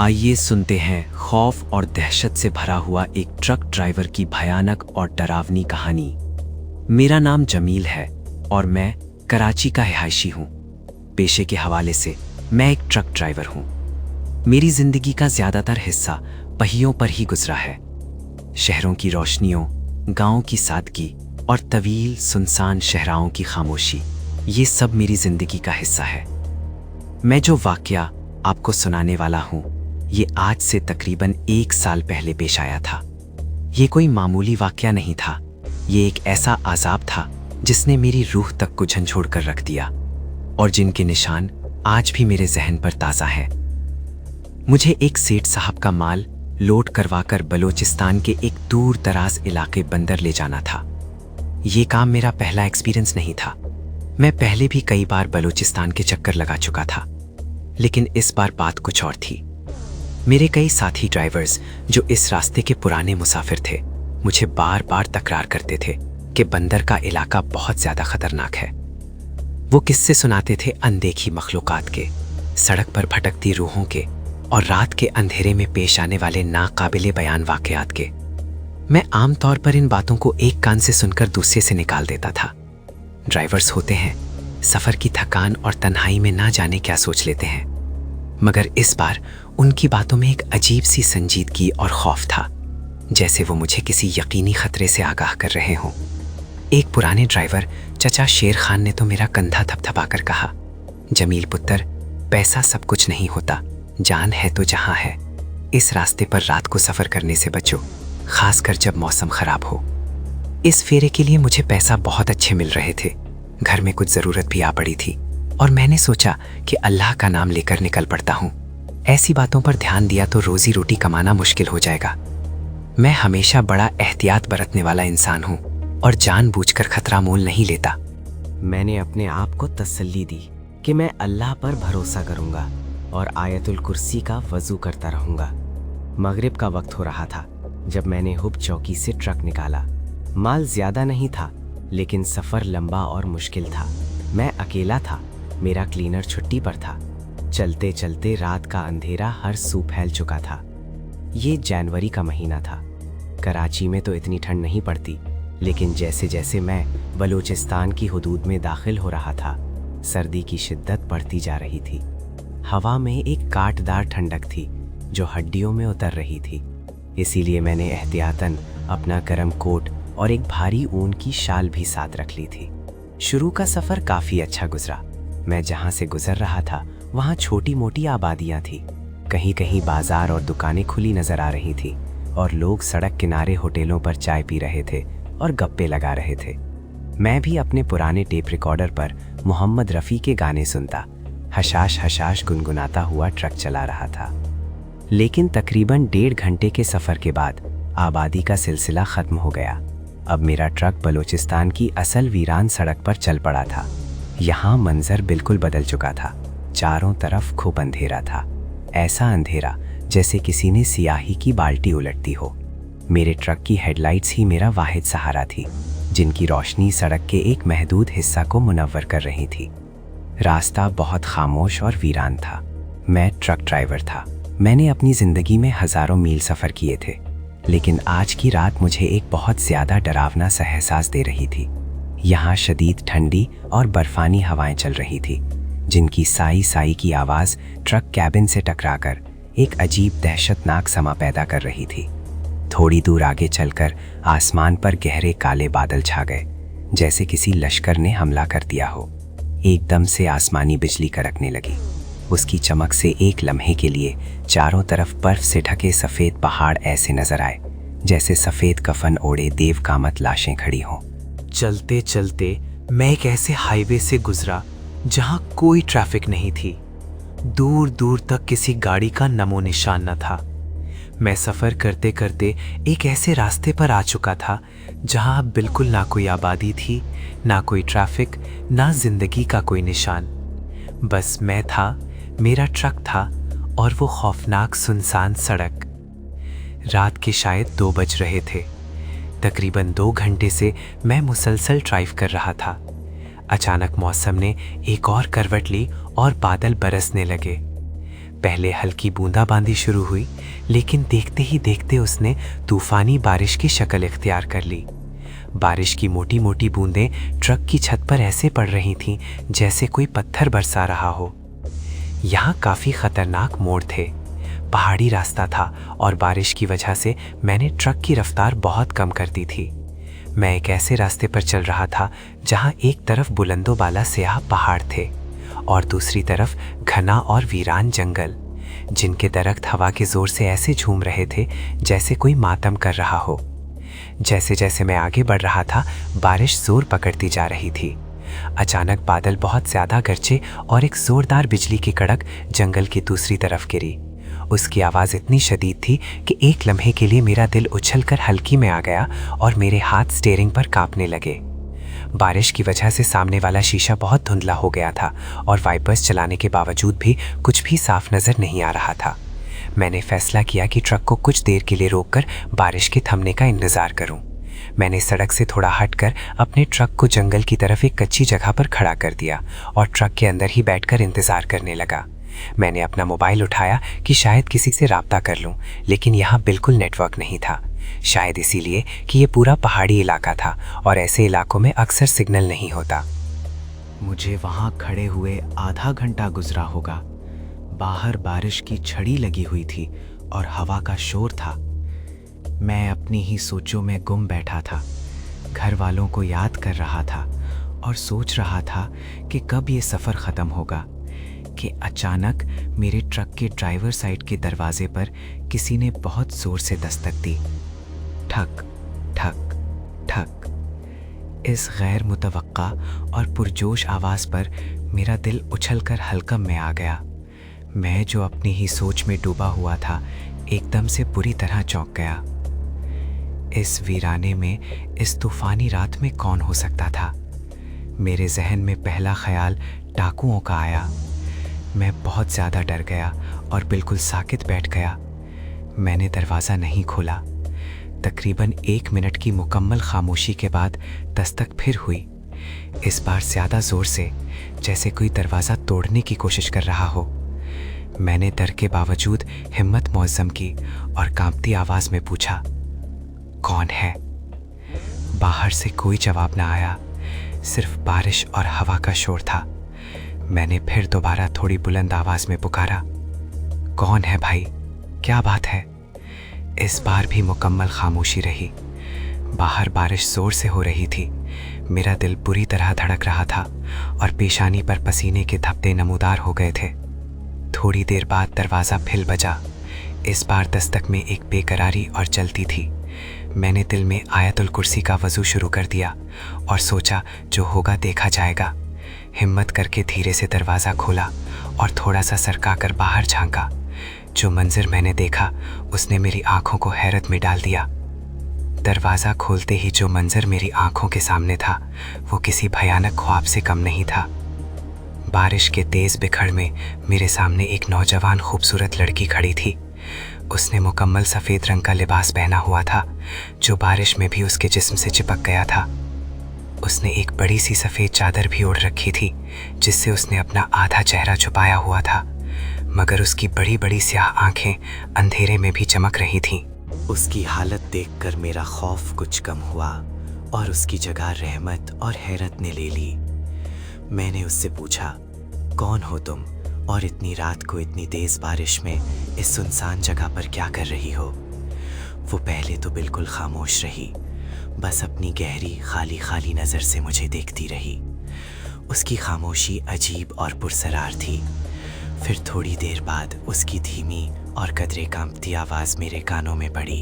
आइए सुनते हैं खौफ और दहशत से भरा हुआ एक ट्रक ड्राइवर की भयानक और डरावनी कहानी। मेरा नाम जमील है और मैं कराची का रिहायशी हूँ। पेशे के हवाले से मैं एक ट्रक ड्राइवर हूँ। मेरी जिंदगी का ज्यादातर हिस्सा पहियों पर ही गुजरा है। शहरों की रोशनियों, गांवों की सादगी और तवील सुनसान शहराओं की खामोशी, ये सब मेरी जिंदगी का हिस्सा है। मैं जो वाकया आपको सुनाने वाला हूँ, ये आज से तकरीबन 1 साल पहले पेश आया था। ये कोई मामूली वाकया नहीं था। ये एक ऐसा अजाब था जिसने मेरी रूह तक को झंझोड़ कर रख दिया और जिनके निशान आज भी मेरे जहन पर ताज़ा है। मुझे एक सेठ साहब का माल लोड करवाकर बलोचिस्तान के एक दूर दराज इलाके बंदर ले जाना था। ये काम मेरा पहला एक्सपीरियंस नहीं था। मैं पहले भी कई बार बलोचिस्तान के चक्कर लगा चुका था, लेकिन इस बार बात कुछ और थी। मेरे कई साथी ड्राइवर्स जो इस रास्ते के पुराने मुसाफिर थे, मुझे बार बार तकरार करते थे कि बंदर का इलाका बहुत ज्यादा खतरनाक है। वो किस्से सुनाते थे अनदेखी मखलूकात के, सड़क पर भटकती रूहों के और रात के अंधेरे में पेश आने वाले नाकाबिले बयान वाकयात के। मैं आमतौर पर इन बातों को एक कान से सुनकर दूसरे से निकाल देता था। ड्राइवर्स होते हैं, सफर की थकान और तन्हाई में ना जाने क्या सोच लेते हैं, मगर इस बार उनकी बातों में एक अजीब सी संजीदगी और खौफ था, जैसे वो मुझे किसी यकीनी खतरे से आगाह कर रहे हों। एक पुराने ड्राइवर चचा शेर खान ने तो मेरा कंधा थपथपाकर कहा, जमील पुत्र, पैसा सब कुछ नहीं होता, जान है तो जहां है। इस रास्ते पर रात को सफर करने से बचो, खासकर जब मौसम खराब हो। इस फेरे के लिए मुझे पैसा बहुत अच्छे मिल रहे थे। घर में कुछ जरूरत भी आ पड़ी थी और मैंने सोचा कि अल्लाह का नाम लेकर निकल पड़ता हूँ। ऐसी बातों पर ध्यान दिया तो रोजी रोटी कमाना मुश्किल हो जाएगा। मैं हमेशा बड़ा एहतियात बरतने वाला इंसान हूँ और जानबूझकर खतरा मोल नहीं लेता। मैंने अपने आप को तसल्ली दी कि मैं अल्लाह पर भरोसा करूँगा और आयतुल कुर्सी का वजू करता रहूँगा। मगरिब का वक्त हो रहा था जब मैंने हुब चौकी से ट्रक निकाला। माल ज्यादा नहीं था, लेकिन सफर लंबा और मुश्किल था। मैं अकेला था, मेरा क्लीनर छुट्टी पर था। चलते चलते रात का अंधेरा हर सू फैल चुका था। ये जनवरी का महीना था। कराची में तो इतनी ठंड नहीं पड़ती, लेकिन जैसे जैसे मैं बलूचिस्तान की हुदूद में दाखिल हो रहा था, सर्दी की शिद्दत बढ़ती जा रही थी। हवा में एक कांटदार ठंडक थी जो हड्डियों में उतर रही थी। इसीलिए मैंने एहतियातन अपना गर्म कोट और एक भारी ऊन की शाल भी साथ रख ली थी। शुरू का सफर काफी अच्छा गुजरा। मैं जहां से गुजर रहा था वहां छोटी मोटी आबादियां थी। कहीं कहीं बाजार और दुकानें खुली नजर आ रही थी और लोग सड़क किनारे होटलों पर चाय पी रहे थे और गप्पे लगा रहे थे। मैं भी अपने पुराने टेप रिकॉर्डर पर मोहम्मद रफ़ी के गाने सुनता, हशाश हशाश गुनगुनाता हुआ ट्रक चला रहा था। लेकिन तकरीबन 1.5 घंटे के सफर के बाद आबादी का सिलसिला खत्म हो गया। अब मेरा ट्रक बलूचिस्तान की असल वीरान सड़क पर चल पड़ा था। यहाँ मंजर बिल्कुल बदल चुका था। चारों तरफ खूब अंधेरा था, ऐसा अंधेरा जैसे किसी ने सियाही की बाल्टी उलटती हो। मेरे ट्रक की हेडलाइट्स ही मेरा वाहिद सहारा थी, जिनकी रोशनी सड़क के एक महदूद हिस्सा को मुनव्वर कर रही थी। रास्ता बहुत खामोश और वीरान था। मैं ट्रक ड्राइवर था। मैंने अपनी जिंदगी में हजारों मील सफर किए थे, लेकिन आज की रात मुझे एक बहुत ज्यादा डरावना सा एहसास दे रही थी। यहाँ शदीद ठंडी और बर्फानी हवाएं चल रही थी, जिनकी साई साई की आवाज ट्रक कैबिन से टकराकर एक अजीब दहशतनाक समा पैदा कर रही थी। थोड़ी दूर आगे चलकर आसमान पर गहरे काले बादल छा गए, जैसे किसी लश्कर ने हमला कर दिया हो। एकदम से आसमानी बिजली कड़कने लगी। उसकी चमक से एक लम्हे के लिए चारों तरफ बर्फ से ढके सफेद पहाड़ ऐसे नजर आए जैसे सफेद कफन ओढ़े देव कामत लाशें खड़ी हों। चलते चलते मैं एक ऐसे हाईवे से गुजरा जहां कोई ट्रैफिक नहीं थी। दूर दूर तक किसी गाड़ी का नमो निशान न था। मैं सफर करते करते एक ऐसे रास्ते पर आ चुका था जहां अब बिल्कुल ना कोई आबादी थी, ना कोई ट्रैफिक, ना जिंदगी का कोई निशान। बस मैं था, मेरा ट्रक था और वो खौफनाक सुनसान सड़क। रात के शायद 2 बज रहे थे। तकरीबन 2 घंटे से मैं मुसलसल ड्राइव कर रहा था। अचानक मौसम ने एक और करवट ली और बादल बरसने लगे। पहले हल्की बूंदाबांदी शुरू हुई, लेकिन देखते ही देखते उसने तूफानी बारिश की शक्ल इख्तियार कर ली। बारिश की मोटी मोटी बूंदें ट्रक की छत पर ऐसे पड़ रही थीं जैसे कोई पत्थर बरसा रहा हो। यहाँ काफ़ी खतरनाक मोड़ थे, पहाड़ी रास्ता था और बारिश की वजह से मैंने ट्रक की रफ्तार बहुत कम कर दी थी। मैं एक ऐसे रास्ते पर चल रहा था जहाँ एक तरफ बुलंदोबाला स्याह पहाड़ थे और दूसरी तरफ घना और वीरान जंगल, जिनके दरख्त हवा के जोर से ऐसे झूम रहे थे जैसे कोई मातम कर रहा हो। जैसे जैसे मैं आगे बढ़ रहा था, बारिश जोर पकड़ती जा रही थी। अचानक बादल बहुत ज्यादा गरजे और एक जोरदार बिजली की कड़क जंगल की दूसरी तरफ गिरी। उसकी आवाज़ इतनी शदीद थी कि एक लम्हे के लिए मेरा दिल उछलकर हल्की में आ गया और मेरे हाथ स्टीयरिंग पर कांपने लगे। बारिश की वजह से सामने वाला शीशा बहुत धुंधला हो गया था और वाइपर्स चलाने के बावजूद भी कुछ भी साफ नज़र नहीं आ रहा था। मैंने फैसला किया कि ट्रक को कुछ देर के लिए रोककर बारिश के थमने का इंतज़ार करूं। मैंने सड़क से थोड़ा हटकर अपने ट्रक को जंगल की तरफ एक कच्ची जगह पर खड़ा कर दिया और ट्रक के अंदर ही बैठकर इंतज़ार करने लगा। मैंने अपना मोबाइल उठाया कि शायद किसी से राब्ता कर लूं, लेकिन यहाँ बिल्कुल नेटवर्क नहीं था। शायद इसीलिए कि ये पूरा पहाड़ी इलाका था और ऐसे इलाकों में अक्सर सिग्नल नहीं होता। मुझे वहाँ खड़े हुए आधा घंटा गुजरा होगा। बाहर बारिश की छड़ी लगी हुई थी और हवा का शोर था। मैं अपनी ही सोचों में गुम बैठा था, घर वालों को याद कर रहा था और सोच रहा था कि कब ये सफ़र ख़त्म होगा कि अचानक मेरे ट्रक के ड्राइवर साइड के दरवाजे पर किसी ने बहुत ज़ोर से दस्तक दी। ठक ठक ठक। इस गैर मुतवक्का और पुरजोश आवाज़ पर मेरा दिल उछलकर हलकम में आ गया। मैं जो अपनी ही सोच में डूबा हुआ था, एकदम से बुरी तरह चौंक गया। इस वीराने में, इस तूफानी रात में कौन हो सकता था? मेरे जहन में पहला ख्याल डाकुओं का आया। मैं बहुत ज़्यादा डर गया और बिल्कुल साकित बैठ गया। मैंने दरवाज़ा नहीं खोला। तकरीबन 1 मिनट की मुकम्मल खामोशी के बाद दस्तक फिर हुई, इस बार ज़्यादा ज़ोर से, जैसे कोई दरवाज़ा तोड़ने की कोशिश कर रहा हो। मैंने डर के बावजूद हिम्मत मुअज़्ज़म की और कांपती आवाज़ में पूछा, कौन है? बाहर से कोई जवाब ना आया, सिर्फ बारिश और हवा का शोर था। मैंने फिर दोबारा थोड़ी बुलंद आवाज़ में पुकारा, कौन है भाई, क्या बात है? इस बार भी मुकम्मल खामोशी रही। बाहर बारिश ज़ोर से हो रही थी। मेरा दिल बुरी तरह धड़क रहा था और पेशानी पर पसीने के धब्बे नमूदार हो गए थे। थोड़ी देर बाद दरवाज़ा फिर बजा। इस बार दस्तक में एक बेकरारी और जलती थी। मैंने दिल में आयतुल कुर्सी का वज़ू शुरू कर दिया और सोचा जो होगा देखा जाएगा। हिम्मत करके धीरे से दरवाज़ा खोला और थोड़ा सा सरका कर बाहर झांका। जो मंजर मैंने देखा उसने मेरी आंखों को हैरत में डाल दिया। दरवाज़ा खोलते ही जो मंजर मेरी आंखों के सामने था वो किसी भयानक ख्वाब से कम नहीं था। बारिश के तेज़ बिखर में मेरे सामने एक नौजवान खूबसूरत लड़की खड़ी थी। उसने मुकम्मल सफ़ेद रंग का लिबास पहना हुआ था जो बारिश में भी उसके जिस्म से चिपक गया था। उसने एक बड़ी सी सफ़ेद चादर भी ओढ़ रखी थी जिससे उसने अपना आधा चेहरा छुपाया हुआ था, मगर उसकी बड़ी बड़ी स्याह आंखें अंधेरे में भी चमक रही थीं। उसकी हालत देखकर मेरा खौफ कुछ कम हुआ और उसकी जगह रहमत और हैरत ने ले ली। मैंने उससे पूछा, कौन हो तुम और इतनी रात को इतनी तेज़ बारिश में इस सुनसान जगह पर क्या कर रही हो? वो पहले तो बिल्कुल खामोश रही, बस अपनी गहरी खाली खाली नज़र से मुझे देखती रही। उसकी खामोशी अजीब और पुरसरार थी। फिर थोड़ी देर बाद उसकी धीमी और कदरे कांपती आवाज़ मेरे कानों में पड़ी,